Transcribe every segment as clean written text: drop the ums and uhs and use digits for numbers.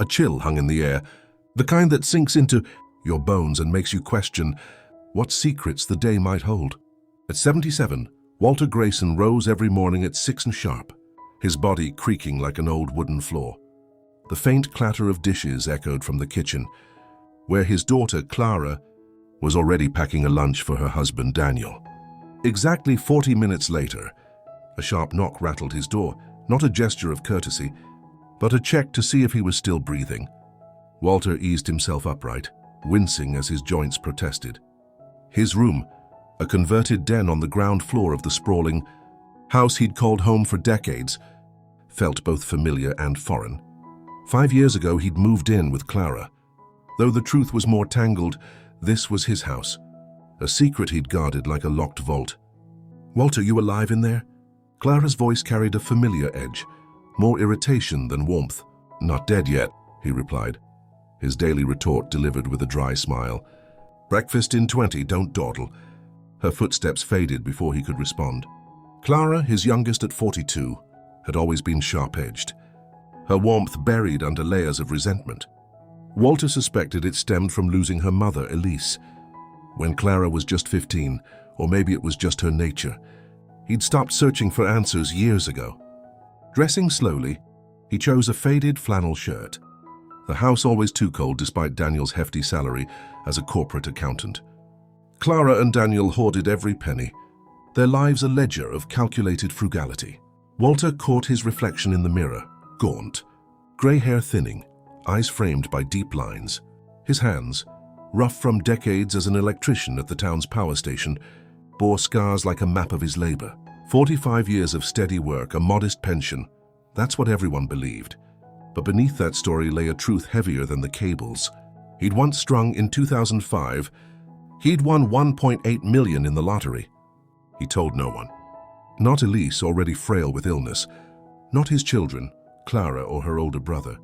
A chill hung in the air, the kind that sinks into your bones and makes you question what secrets the day might hold. At 77, Walter Grayson rose every morning at 6 sharp, his body creaking like an old wooden floor. The faint clatter of dishes echoed from the kitchen, where his daughter, Clara, was already packing a lunch for her husband, Daniel. Exactly 40 minutes later, a sharp knock rattled his door, not a gesture of courtesy, but a check to see if he was still breathing. Walter eased himself upright, wincing as his joints protested. His room, a converted den on the ground floor of the sprawling house he'd called home for decades, felt both familiar and foreign. 5 years ago, he'd moved in with Clara. Though the truth was more tangled, this was his house, a secret he'd guarded like a locked vault. "Walter, you alive in there?" Clara's voice carried a familiar edge, more irritation than warmth. "Not dead yet," he replied, his daily retort delivered with a dry smile. "Breakfast in 20, don't dawdle." Her footsteps faded before he could respond. Clara, his youngest at 42, had always been sharp-edged, her warmth buried under layers of resentment. Walter suspected it stemmed from losing her mother, Elise, when Clara was just 15, or maybe it was just her nature. He'd stopped searching for answers years ago. Dressing slowly, he chose a faded flannel shirt. The house always too cold despite Daniel's hefty salary as a corporate accountant. Clara and Daniel hoarded every penny, their lives a ledger of calculated frugality. Walter caught his reflection in the mirror, gaunt, grey hair thinning, eyes framed by deep lines. His hands, rough from decades as an electrician at the town's power station, bore scars like a map of his labor. 45 years of steady work, a modest pension. That's what everyone believed. But beneath that story lay a truth heavier than the cables. He'd once strung in 2005. He'd won 1.8 million in the lottery. He told no one. Not Elise, already frail with illness. Not his children, Clara or her older brother.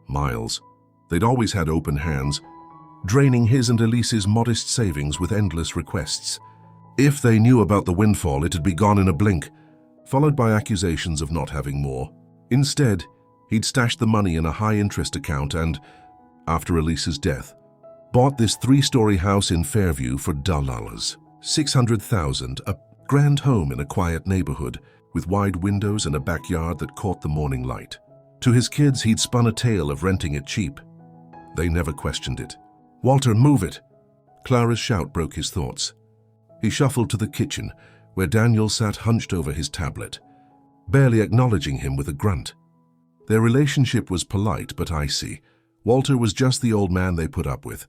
Miles. They'd always had open hands, draining his and Elise's modest savings with endless requests. If they knew about the windfall, it'd be gone in a blink, followed by accusations of not having more. Instead, he'd stashed the money in a high-interest account and, after Elise's death, bought this 3-story house in Fairview for dollars. $600,000, a grand home in a quiet neighborhood, with wide windows and a backyard that caught the morning light. To his kids, he'd spun a tale of renting it cheap. They never questioned it. "Walter, move it!" Clara's shout broke his thoughts. He shuffled to the kitchen, where Daniel sat hunched over his tablet, barely acknowledging him with a grunt. Their relationship was polite but icy. Walter was just the old man they put up with.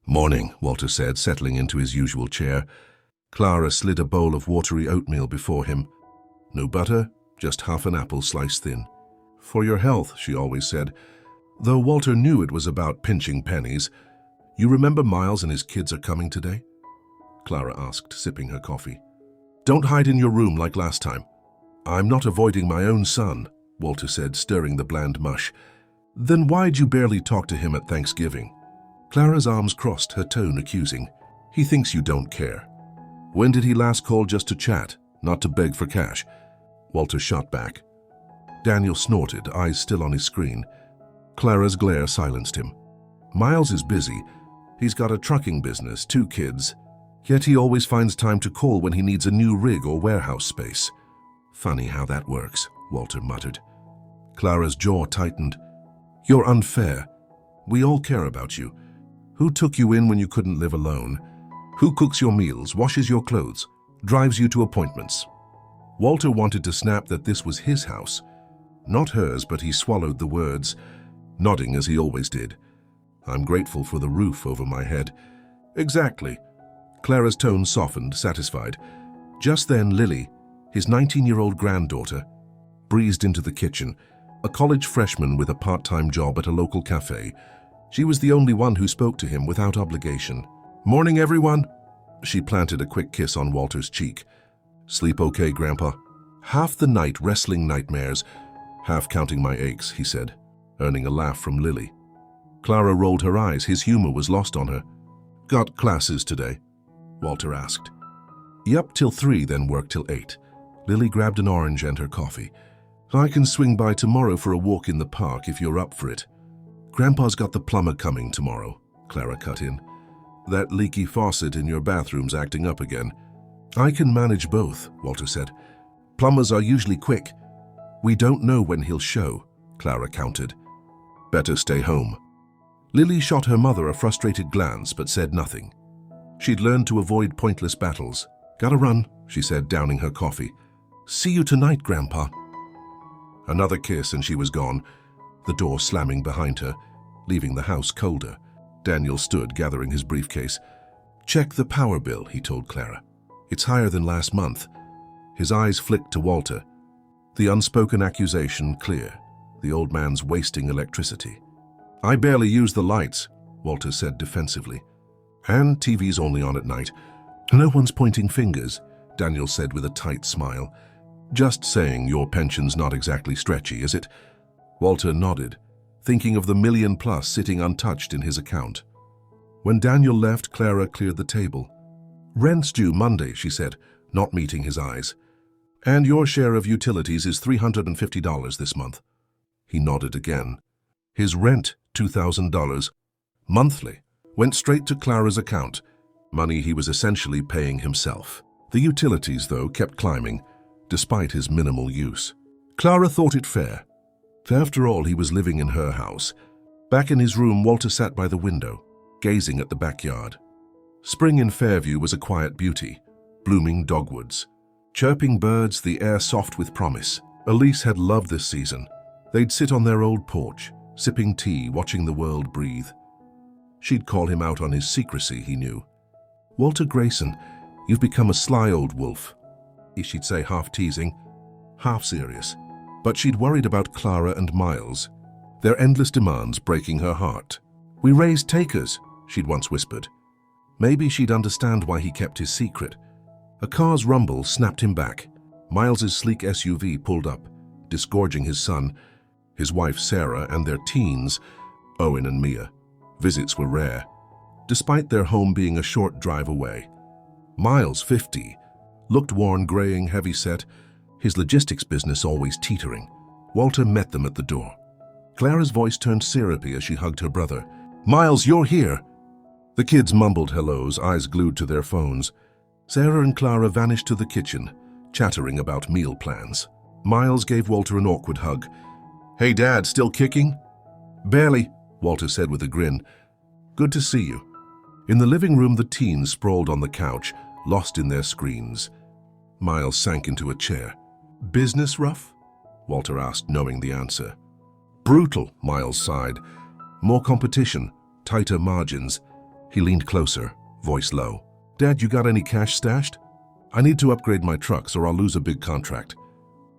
"Morning," Walter said, settling into his usual chair. Clara slid a bowl of watery oatmeal before him. No butter, just half an apple sliced thin. "For your health," she always said, though Walter knew it was about pinching pennies. "You remember Miles and his kids are coming today?" Clara asked, sipping her coffee. "Don't hide in your room like last time." "I'm not avoiding my own son," Walter said, stirring the bland mush. "Then why'd you barely talk to him at Thanksgiving?" Clara's arms crossed, her tone accusing. "He thinks you don't care. When did he last call just to chat, not to beg for cash?" Walter shot back. Daniel snorted, eyes still on his screen. Clara's glare silenced him. "Miles is busy. He's got a trucking business, 2 kids. Yet he always finds time to call when he needs a new rig or warehouse space." "Funny how that works," Walter muttered. Clara's jaw tightened. "You're unfair. We all care about you. Who took you in when you couldn't live alone? Who cooks your meals, washes your clothes, drives you to appointments?" Walter wanted to snap that this was his house, not hers, but he swallowed the words, nodding as he always did. "I'm grateful for the roof over my head." "Exactly." Clara's tone softened, satisfied. Just then, Lily, his 19-year-old granddaughter, breezed into the kitchen, a college freshman with a part-time job at a local cafe. She was the only one who spoke to him without obligation. "Morning, everyone." She planted a quick kiss on Walter's cheek. "Sleep okay, Grandpa?" "Half the night wrestling nightmares, half counting my aches," he said, earning a laugh from Lily. Clara rolled her eyes. His humor was lost on her. "Got classes today?" Walter asked. "Yep, till 3, then work till 8. Lily grabbed an orange and her coffee. "I can swing by tomorrow for a walk in the park if you're up for it." Grandpa's got the plumber coming tomorrow, Clara cut in. That leaky faucet in your bathroom's acting up again. I can manage both, Walter said. Plumbers are usually quick. We don't know when he'll show, Clara countered. Better stay home. Lily shot her mother a frustrated glance but said nothing. She'd learned to avoid pointless battles. Gotta run, she said, downing her coffee. See you tonight, Grandpa. Another kiss and she was gone, the door slamming behind her, leaving the house colder. Daniel stood, gathering his briefcase. Check the power bill, he told Clara. It's higher than last month. His eyes flicked to Walter. The unspoken accusation clear. The old man's wasting electricity. I barely use the lights, Walter said defensively. And TV's only on at night. No one's pointing fingers, Daniel said with a tight smile. Just saying your pension's not exactly stretchy, is it? Walter nodded, thinking of the $1 million+ sitting untouched in his account. When Daniel left, Clara cleared the table. Rent's due Monday, she said, not meeting his eyes. And your share of utilities is $350 this month. He nodded again. His rent, $2,000, monthly, went straight to Clara's account, money he was essentially paying himself. The utilities, though, kept climbing, despite his minimal use. Clara thought it fair. After all, he was living in her house. Back in his room, Walter sat by the window, gazing at the backyard. Spring in Fairview was a quiet beauty, blooming dogwoods. Chirping birds, the air soft with promise. Elise had loved this season. They'd sit on their old porch, sipping tea, watching the world breathe. She'd call him out on his secrecy, he knew. Walter Grayson, you've become a sly old wolf. She'd say, half teasing, half serious. But she'd worried about Clara and Miles, their endless demands breaking her heart. We raised takers, she'd once whispered. Maybe she'd understand why he kept his secret. A car's rumble snapped him back. Miles's sleek SUV pulled up, disgorging his son, his wife Sarah, and their teens, Owen and Mia. Visits were rare, despite their home being a short drive away. Miles, 50, looked worn, graying, heavy-set, his logistics business always teetering. Walter met them at the door. Clara's voice turned syrupy as she hugged her brother. Miles, you're here! The kids mumbled hellos, eyes glued to their phones. Sarah and Clara vanished to the kitchen, chattering about meal plans. Miles gave Walter an awkward hug. Hey, Dad, still kicking? Barely, Walter said with a grin. Good to see you. In the living room, the teens sprawled on the couch, lost in their screens. Miles sank into a chair. Business rough? Walter asked, knowing the answer. Brutal, Miles sighed. More competition, tighter margins. He leaned closer, voice low. Dad, you got any cash stashed? I need to upgrade my trucks or I'll lose a big contract.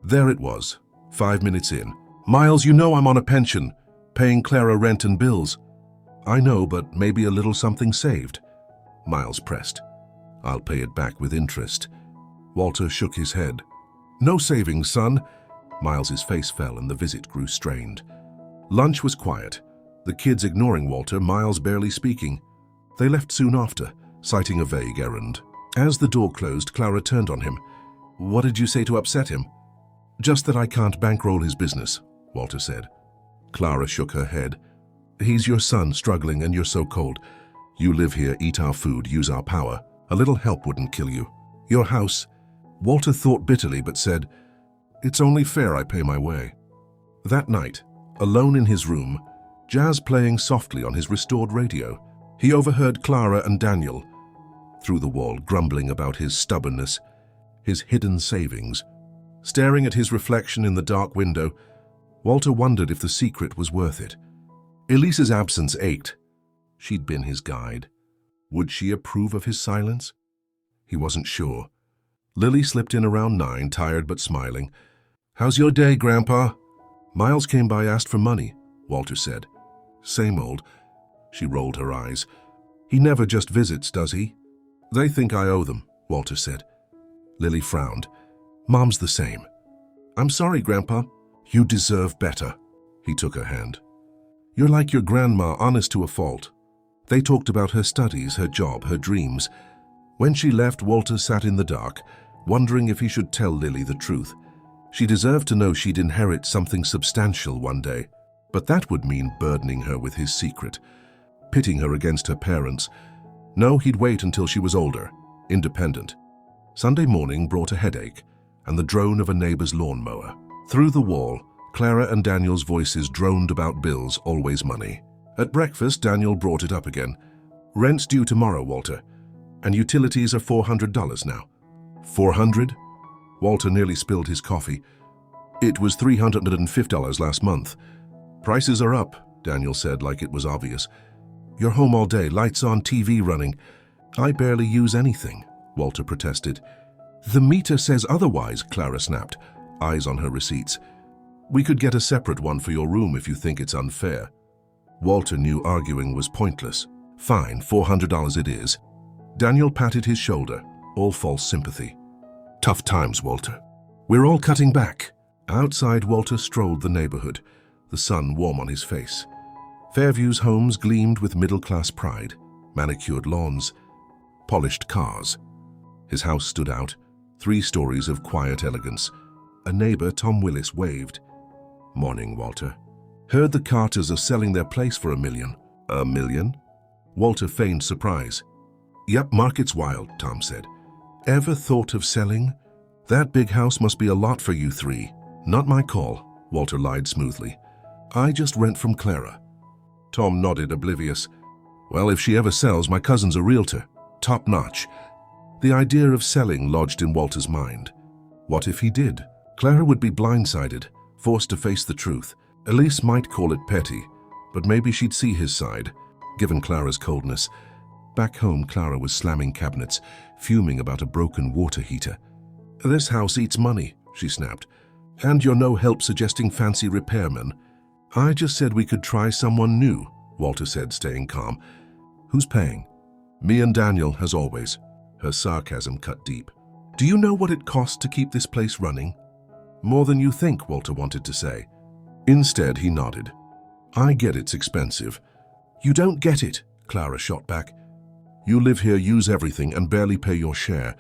There it was, 5 minutes in. Miles, you know I'm on a pension, paying Clara rent and bills. I know, but maybe a little something saved. Miles pressed. I'll pay it back with interest. Walter shook his head. No savings, son. Miles's face fell and the visit grew strained. Lunch was quiet, the kids ignoring Walter, Miles barely speaking. They left soon after, citing a vague errand. As the door closed, Clara turned on him. What did you say to upset him? Just that I can't bankroll his business, Walter said. Clara shook her head. He's your son, struggling, and you're so cold. You live here, eat our food, use our power. A little help wouldn't kill you. Your house. Walter thought bitterly but said, It's only fair I pay my way. That night, alone in his room, jazz playing softly on his restored radio, he overheard Clara and Daniel, through the wall, grumbling about his stubbornness, his hidden savings. Staring at his reflection in the dark window, Walter wondered if the secret was worth it. Elise's absence ached. She'd been his guide. Would she approve of his silence? He wasn't sure. Lily slipped in around 9, tired but smiling. How's your day, Grandpa? Miles came by, asked for money, Walter said. Same old. She rolled her eyes. He never just visits, does he? They think I owe them, Walter said. Lily frowned. Mom's the same. I'm sorry, Grandpa. You deserve better. He took her hand. You're like your grandma, honest to a fault. They talked about her studies, her job, her dreams. When she left, Walter sat in the dark, wondering if he should tell Lily the truth. She deserved to know she'd inherit something substantial one day. But that would mean burdening her with his secret, pitting her against her parents. No, he'd wait until she was older, independent. Sunday morning brought a headache and the drone of a neighbor's lawnmower. Through the wall, Clara and Daniel's voices droned about bills, always money. At breakfast, Daniel brought it up again. Rent's due tomorrow, Walter, and utilities are $400 now. $400? Walter nearly spilled his coffee. It was $350 last month. Prices are up, Daniel said like it was obvious. You're home all day, lights on, TV running. I barely use anything, Walter protested. The meter says otherwise, Clara snapped, eyes on her receipts. We could get a separate one for your room if you think it's unfair. Walter knew arguing was pointless. Fine, $400 it is. Daniel patted his shoulder, all false sympathy. Tough times, Walter. We're all cutting back. Outside, Walter strolled the neighborhood, the sun warm on his face. Fairview's homes gleamed with middle-class pride, manicured lawns, polished cars. His house stood out, 3 stories of quiet elegance. A neighbor, Tom Willis, waved. Morning, Walter. Heard the Carters are selling their place for $1 million. $1 million? Walter feigned surprise. Yep, market's wild, Tom said. Ever thought of selling? That big house must be a lot for you 3. Not my call, Walter lied smoothly. I just rent from Clara. Tom nodded, oblivious. Well, if she ever sells, my cousin's a realtor. Top notch. The idea of selling lodged in Walter's mind. What if he did? Clara would be blindsided, forced to face the truth. Elise might call it petty, but maybe she'd see his side, given Clara's coldness. Back home, Clara was slamming cabinets, fuming about a broken water heater. This house eats money, she snapped. And you're no help suggesting fancy repairmen. I just said we could try someone new, Walter said, staying calm. Who's paying? Me and Daniel, as always. Her sarcasm cut deep. Do you know what it costs to keep this place running? More than you think, Walter wanted to say. Instead, he nodded. I get it's expensive. You don't get it, Clara shot back. You live here, use everything, and barely pay your share.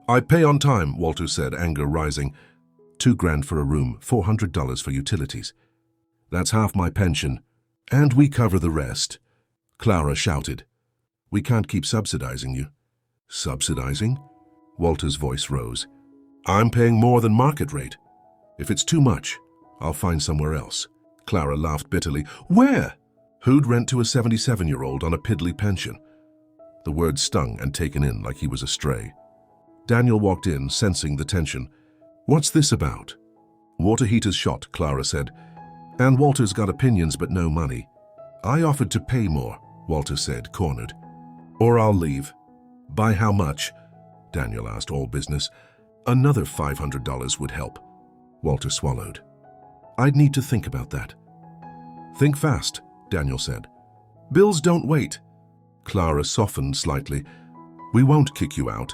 I pay on time, Walter said, anger rising. $2,000 for a room, $400 for utilities. That's half my pension, and we cover the rest. Clara shouted. We can't keep subsidizing you. Subsidizing? Walter's voice rose. I'm paying more than market rate. If it's too much, I'll find somewhere else. Clara laughed bitterly. Where? Who'd rent to a 77-year-old on a piddly pension? The word stung and taken in like he was a stray. Daniel walked in, sensing the tension. What's this about? Water heater's shot, Clara said. And Walter's got opinions but no money. I offered to pay more, Walter said, cornered. Or I'll leave. By how much? Daniel asked, all business. Another $500 would help. Walter swallowed. I'd need to think about that. Think fast, Daniel said. Bills don't wait. Clara softened slightly. We won't kick you out,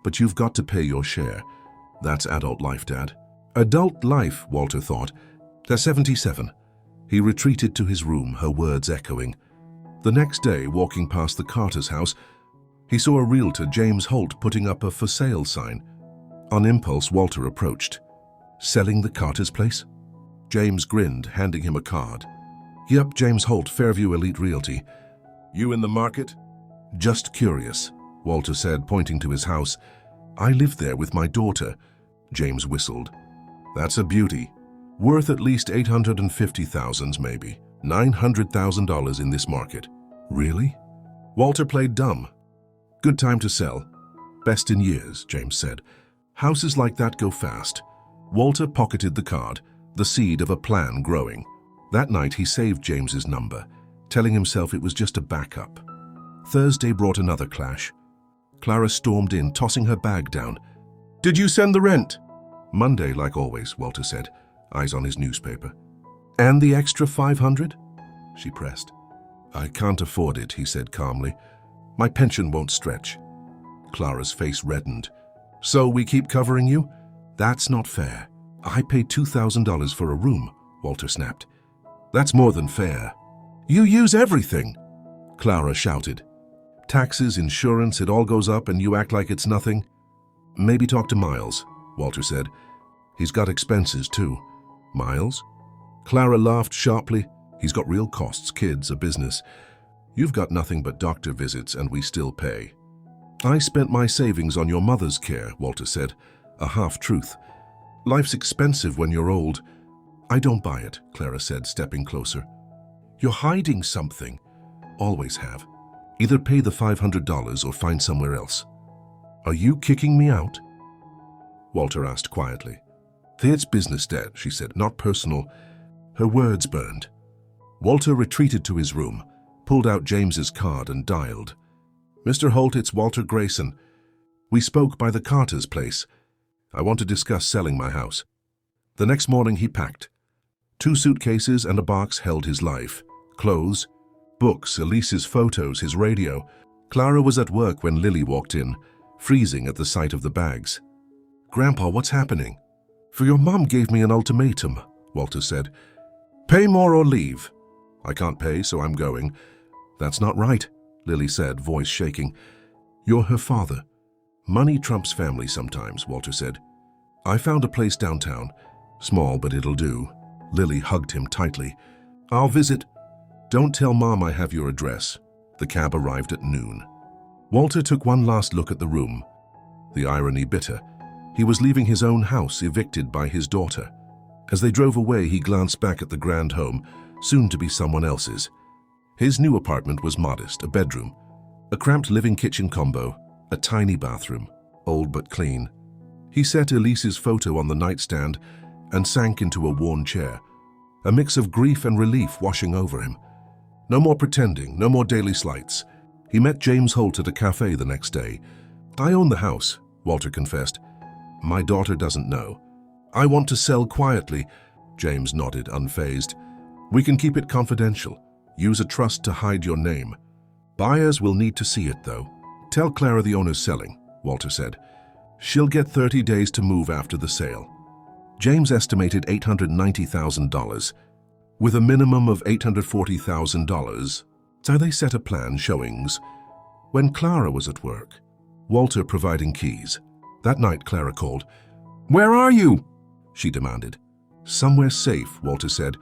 but you've got to pay your share. That's adult life, Dad. Adult life, Walter thought. They're 77. He retreated to his room, her words echoing. The next day, walking past the Carter's house, he saw a realtor, James Holt, putting up a for sale sign. On impulse, Walter approached. Selling the Carter's place? James grinned, handing him a card. Yep, James Holt, Fairview Elite Realty. You in the market? Just curious, Walter said, pointing to his house. I live there with my daughter. James whistled. That's a beauty. Worth at least $850,000, maybe. $900,000 in this market. Really? Walter played dumb. Good time to sell. Best in years, James said. Houses like that go fast. Walter pocketed the card, the seed of a plan growing. That night he saved James's number, telling himself it was just a backup. Thursday brought another clash. Clara stormed in, tossing her bag down. Did you send the rent? Monday, like always, Walter said, eyes on his newspaper. And the extra $500? She pressed. I can't afford it, he said calmly. My pension won't stretch. Clara's face reddened. So we keep covering you? That's not fair. I paid $2,000 for a room, Walter snapped. That's more than fair. You use everything, Clara shouted. Taxes, insurance, it all goes up and you act like it's nothing. Maybe talk to Miles, Walter said. He's got expenses too. Miles? Clara laughed sharply. He's got real costs, kids, a business. You've got nothing but doctor visits and we still pay. I spent my savings on your mother's care, Walter said, a half-truth. Life's expensive when you're old. I don't buy it, Clara said, stepping closer. You're hiding something. Always have. Either pay the $500 or find somewhere else. Are you kicking me out? Walter asked quietly. It's business, Dad, she said, not personal. Her words burned. Walter retreated to his room, pulled out James's card and dialed. Mr. Holt, it's Walter Grayson. We spoke by the Carter's place. I want to discuss selling my house. The next morning he packed. 2 suitcases and a box held his life. Clothes, books, Elise's photos, his radio. Clara was at work when Lily walked in, freezing at the sight of the bags. Grandpa, what's happening? For your mom gave me an ultimatum, Walter said. Pay more or leave. I can't pay, so I'm going. That's not right, Lily said, voice shaking. You're her father. Money trumps family sometimes, Walter said. I found a place downtown. Small, but it'll do. Lily hugged him tightly. I'll visit. Don't tell Mom I have your address. The cab arrived at noon. Walter took one last look at the room. The irony bitter. He was leaving his own house, evicted by his daughter. As they drove away, he glanced back at the grand home, soon to be someone else's. His new apartment was modest, a bedroom, a cramped living kitchen combo, a tiny bathroom, old but clean. He set Elise's photo on the nightstand and sank into a worn chair, a mix of grief and relief washing over him. No more pretending, no more daily slights. He met James Holt at a cafe the next day. I own the house, Walter confessed. My daughter doesn't know. I want to sell quietly. James nodded, unfazed. We can keep it confidential. Use a trust to hide your name. Buyers will need to see it, though. Tell Clara the owner's selling, Walter said. She'll get 30 days to move after the sale. James estimated $890,000, with a minimum of $840,000. So they set a plan, showings. When Clara was at work, Walter providing keys. That night, Clara called. Where are you? She demanded. Somewhere safe, Walter said.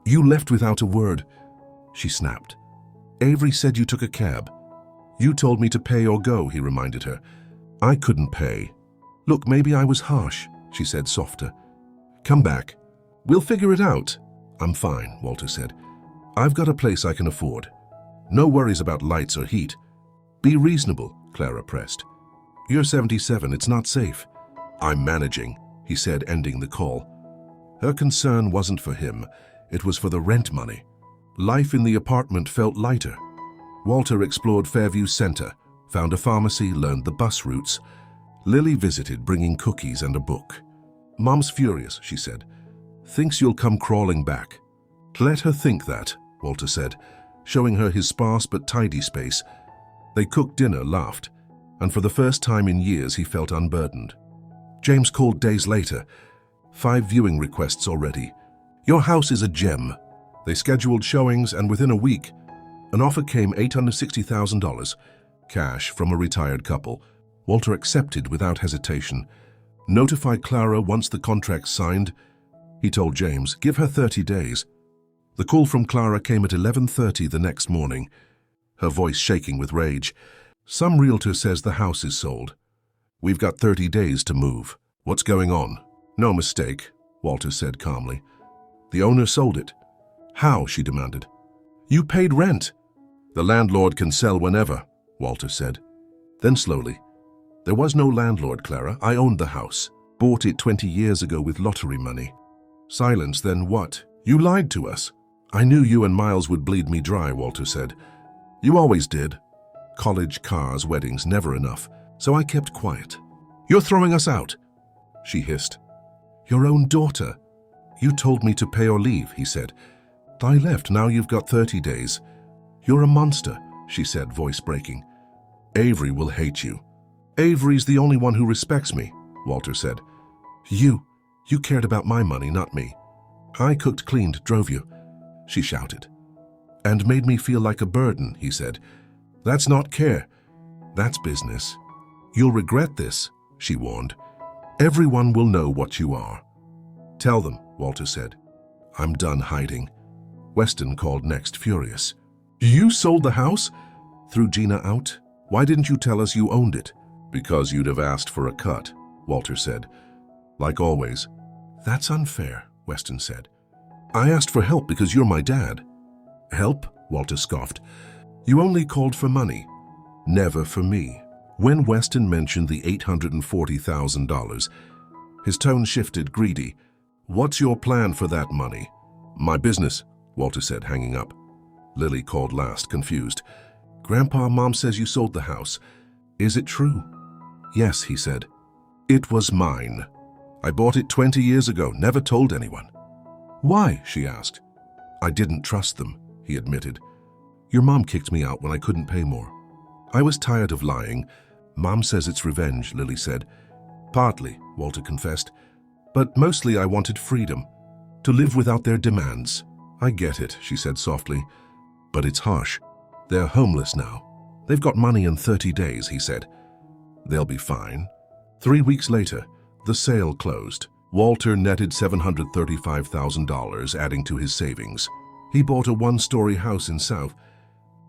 You left without a word. She snapped. Avery said you took a cab. You told me to pay or go, he reminded her. I couldn't pay. Look, maybe I was harsh, she said softer. Come back. We'll figure it out. I'm fine, Walter said. I've got a place I can afford. No worries about lights or heat. Be reasonable, Clara pressed. You're 77, it's not safe. I'm managing, he said, ending the call. Her concern wasn't for him, it was for the rent money. Life in the apartment felt lighter. Walter explored Fairview Center, found a pharmacy, learned the bus routes. Lily visited, bringing cookies and a book. Mom's furious, she said. Thinks you'll come crawling back. Let her think that, Walter said, showing her his sparse but tidy space. They cooked dinner, laughed, and for the first time in years he felt unburdened. James called days later. 5 viewing requests already. Your house is a gem. They scheduled showings, and within a week, an offer came, $860,000, cash from a retired couple. Walter accepted without hesitation. Notify Clara once the contract's signed. He told James, give her 30 days. The call from Clara came at 11:30 the next morning, her voice shaking with rage. Some realtor says the house is sold. We've got 30 days to move. What's going on? No mistake, Walter said calmly. The owner sold it. How? She demanded. You paid rent. The landlord can sell whenever, Walter said. Then slowly. There was no landlord, Clara. I owned the house. Bought it 20 years ago with lottery money. Silence, then what? You lied to us. I knew you and Miles would bleed me dry, Walter said. You always did. College, cars, weddings, never enough. So I kept quiet. You're throwing us out, she hissed. Your own daughter. You told me to pay or leave, he said. I left, now you've got 30 days. You're a monster, she said, voice breaking. Avery will hate you. Avery's the only one who respects me, Walter said. You cared about my money, not me. I cooked, cleaned, drove you, she shouted. And made me feel like a burden, he said. That's not care. That's business. You'll regret this, she warned. Everyone will know what you are. Tell them, Walter said. I'm done hiding. Weston called next, furious. You sold the house? Threw Gina out? Why didn't you tell us you owned it? Because you'd have asked for a cut, Walter said. Like always. That's unfair, Weston said. I asked for help because you're my dad. Help? Walter scoffed. You only called for money. Never for me. When Weston mentioned the $840,000, his tone shifted, greedy. What's your plan for that money? My business, Walter said, hanging up. Lily called last, confused. Grandpa, Mom says you sold the house. Is it true? Yes, he said. It was mine. I bought it 20 years ago, never told anyone. Why? She asked. I didn't trust them, he admitted. Your mom kicked me out when I couldn't pay more. I was tired of lying. Mom says it's revenge, Lily said. Partly, Walter confessed. But mostly I wanted freedom, to live without their demands. I get it, she said softly. But it's harsh. They're homeless now. They've got money in 30 days, he said. They'll be fine. 3 weeks later, the sale closed. Walter netted $735,000, adding to his savings. He bought a one-story house in South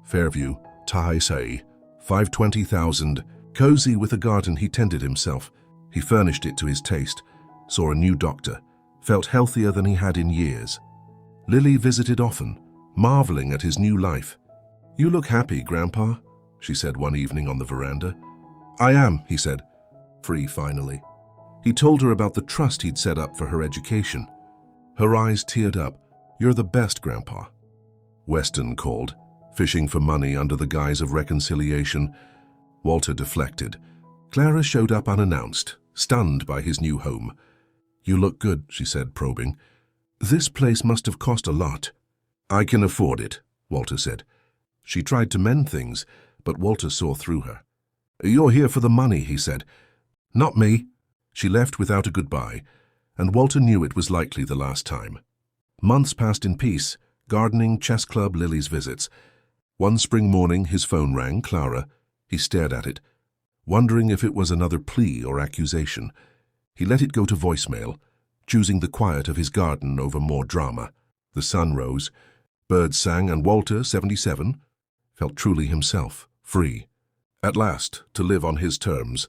Fairview, Taisei, $520,000, cozy with a garden he tended himself. He furnished it to his taste, saw a new doctor, felt healthier than he had in years. Lily visited often, marveling at his new life. You look happy, Grandpa, she said one evening on the veranda. I am, he said, free finally. He told her about the trust he'd set up for her education. Her eyes teared up. You're the best, Grandpa. Weston called, fishing for money under the guise of reconciliation. Walter deflected. Clara showed up unannounced, stunned by his new home. You look good, she said, probing. This place must have cost a lot. I can afford it, Walter said. She tried to mend things, but Walter saw through her. You're here for the money, he said. Not me. She left without a goodbye, and Walter knew it was likely the last time. Months passed in peace, gardening, chess club, Lily's visits. One spring morning, his phone rang, Clara. He stared at it, wondering if it was another plea or accusation. He let it go to voicemail, choosing the quiet of his garden over more drama. The sun rose, birds sang, and Walter, 77, felt truly himself, free. At last, to live on his terms.